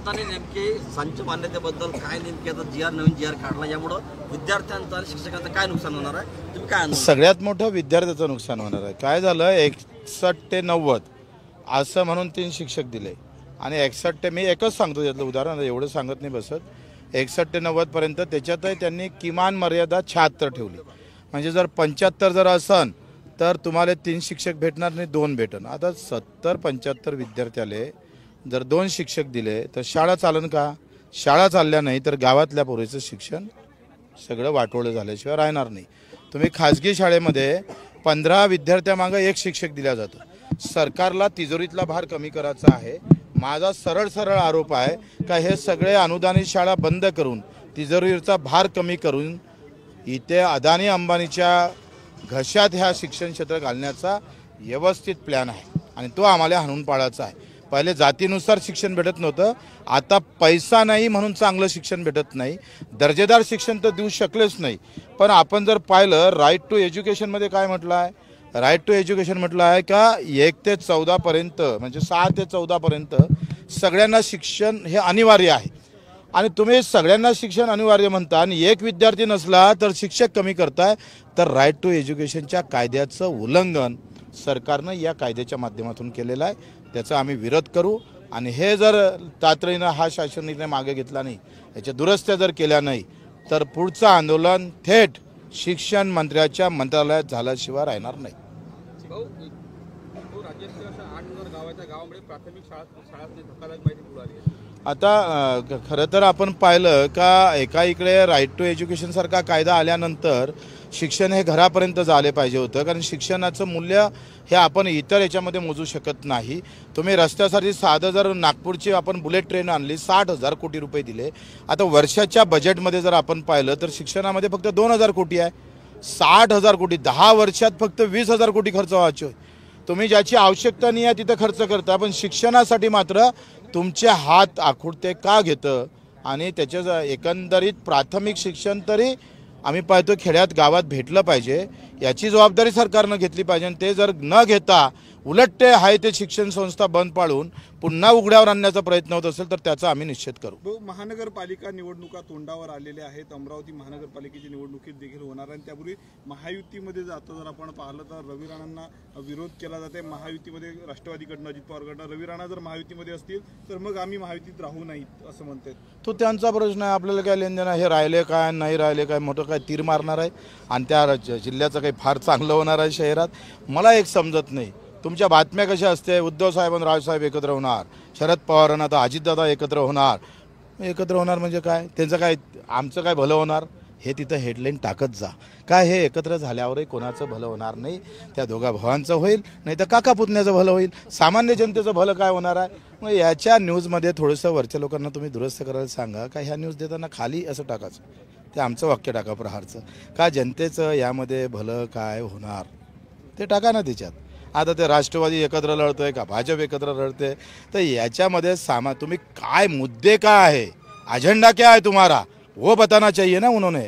शासनाने नेमके संच मान्यतेबद्दल काय नेमके आता नवीन जी आर काढला, यामुळे विद्यार्थ्यांचं आणि शिक्षकांचं काय नुकसान होणार आहे, तुम्ही काय अनुभव? सगळ्यात मोठं विद्यार्थ्याचं नुकसान होणार आहे. काय झालं, 61 ते 90 असं म्हणून 3 शिक्षक दिले आणि 61 ते, मी एकच सांगतो त्यातलं उदाहरण, एवढं सांगत नाही बसत, 61 ते 90 पर्यंत त्याच्यातही त्यांनी किमान मर्यादा 76 ठेवली. म्हणजे जर 75 जर असन तर तुम्हाला 3 शिक्षक भेटणार नाही, 2 भेटन. आता 70-75 विद्यार्थ्याले जर 2 शिक्षक दिले तर शाळा चालन का? शाळा चालल्या नाही तर गावातल्या पोरीचं शिक्षण सगळं वाटोळं झाल्याशिवाय राहणार नाही. तुम्ही खाजगी शाळेमध्ये 15 विद्यार्थ्यामागं 1 शिक्षक दिला जातो. सरकारला तिजोरीतला भार कमी करायचा आहे. माझा सरळ आरोप आहे का हे सगळे अनुदानित शाळा बंद करून तिजोरीचा भार कमी करून इथे अदानी अंबानीच्या घशात ह्या शिक्षण क्षेत्र घालण्याचा व्यवस्थित प्लॅन आहे आणि तो आम्हाला हाणून पाडायचा आहे. पहिले जातीनुसार शिक्षण भेटत नव्हतं, आता पैसा नाही म्हणून चांगलं शिक्षण भेटत नाही, दर्जेदार शिक्षण तर देऊ शकलेच नाही. पण आपण जर पाहिलं राईट टू एज्युकेशनमध्ये काय म्हटलं आहे, राईट टू एज्युकेशन म्हटलं आहे का 1 ते 14 पर्यंत म्हणजे 6 ते 14 पर्यंत सगळ्यांना शिक्षण हे अनिवार्य आहे. आणि तुम्ही सगळ्यांना शिक्षण अनिवार्य म्हणता आणि 1 विद्यार्थी नसला तर शिक्षक कमी करताय, तर राईट टू एज्युकेशनच्या कायद्याचं उल्लंघन सरकारनं या कायद्याच्या माध्यमातून केलेलं आहे. त्याचा आम्ही विरोध करू आणि हे जर तातडीनं हा शासन निर्णय मागे घेतला नाही, याच्या दुरुस्त्या जर केल्या नाही तर पुढचं आंदोलन थेट शिक्षण मंत्र्याच्या मंत्रालयात झाल्याशिवाय राहणार नाही. आता खरं तर आपण पाहिलं का एका इकडे राईट टू एज्युकेशन सारखा कायदा आल्यानंतर शिक्षण हे घरापर्यंत झाले पाहिजे होतं, कारण शिक्षणाचं मूल्य हे आपण इतर याच्यामध्ये मोजू शकत नाही. तुम्ही रस्त्यासाठी साधं जर नागपूरची आपण बुलेट ट्रेन आणली 60,000 कोटी रुपये दिले. आता वर्षाच्या बजेटमध्ये जर आपण पाहिलं तर शिक्षणामध्ये फक्त 2,000 कोटी आहे. 60,000 कोटी 10 वर्षात फक्त 20,000 कोटी खर्च व्हायचे. तुम्ही ज्याची आवश्यकता नाही आहे तिथं खर्च करता, पण शिक्षणासाठी मात्र तुमचे हात आखुडते का घेतं. आणि त्याच्या एकंदरीत प्राथमिक शिक्षण तरी आम्ही पाहतो खेड्यात गावात भेटलं पाहिजे, याची जबाबदारी सरकारनं घेतली पाहिजे. आणि ते जर न घेता उलट ते आहे ते शिक्षण संस्था बंद पाडून पुन्हा उघड्यावर आणण्याचा प्रयत्न होत असेल तर त्याचा आम्ही निषेध करू. महानगरपालिका निवडणुका तोंडावर आलेल्या आहेत. अमरावती महानगरपालिकेची निवडणुकीत देखील होणार आहे. त्यापूर्वी महायुतीमध्ये जातो जर आपण पाहिलं तर रवी राणांना विरोध केला जाते. महायुतीमध्ये राष्ट्रवादीकडनं अजित पवारकडनं, रवी राणा जर महायुतीमध्ये असतील तर मग आम्ही महायुतीत राहू नाहीत असं म्हणतात. तो त्यांचा प्रश्न आहे, आपल्याला काय लेनदेन आहे. हे राहिले काय नाही राहिले काय, मोठं काय तीर मारणार आहे आणि त्या जिल्ह्याचं काही फार चांगलं होणार आहे शहरात. मला एक समजत नाही, तुमच्या बातम्या कशा असते, उद्धव साहेब आणि राजसाहेब एकत्र होणार, शरद पवारांना आता अजितदादा एकत्र होणार. एकत्र होणार म्हणजे काय, त्यांचं काय आमचं काय भलं होणार हे तिथं हेडलाईन टाकत जा. काय हे एकत्र झाल्यावरही कोणाचं भलं होणार नाही, त्या दोघा भावांचं होईल, नाही तर काका पुतण्याचं भलं होईल. सामान्य जनतेचं भलं काय होणार आहे. मग याच्या न्यूजमध्ये थोडंसं वरच्या लोकांना तुम्ही दुरुस्त करायला सांगा का ह्या न्यूज देताना खाली असं टाकायचं, ते आमचं वाक्य टाका प्रहारचं, का जनतेचं यामध्ये भलं काय होणार ते टाका ना त्याच्यात. आता ते राष्ट्रवादी एकत्र लढतोय का भाजप एकत्र लढते, तर याच्यामध्ये तुम्ही काय मुद्दे काय आहे, अजेंडा क्या है तुम्हारा, वो बताना चाहिए ना उन्होंने.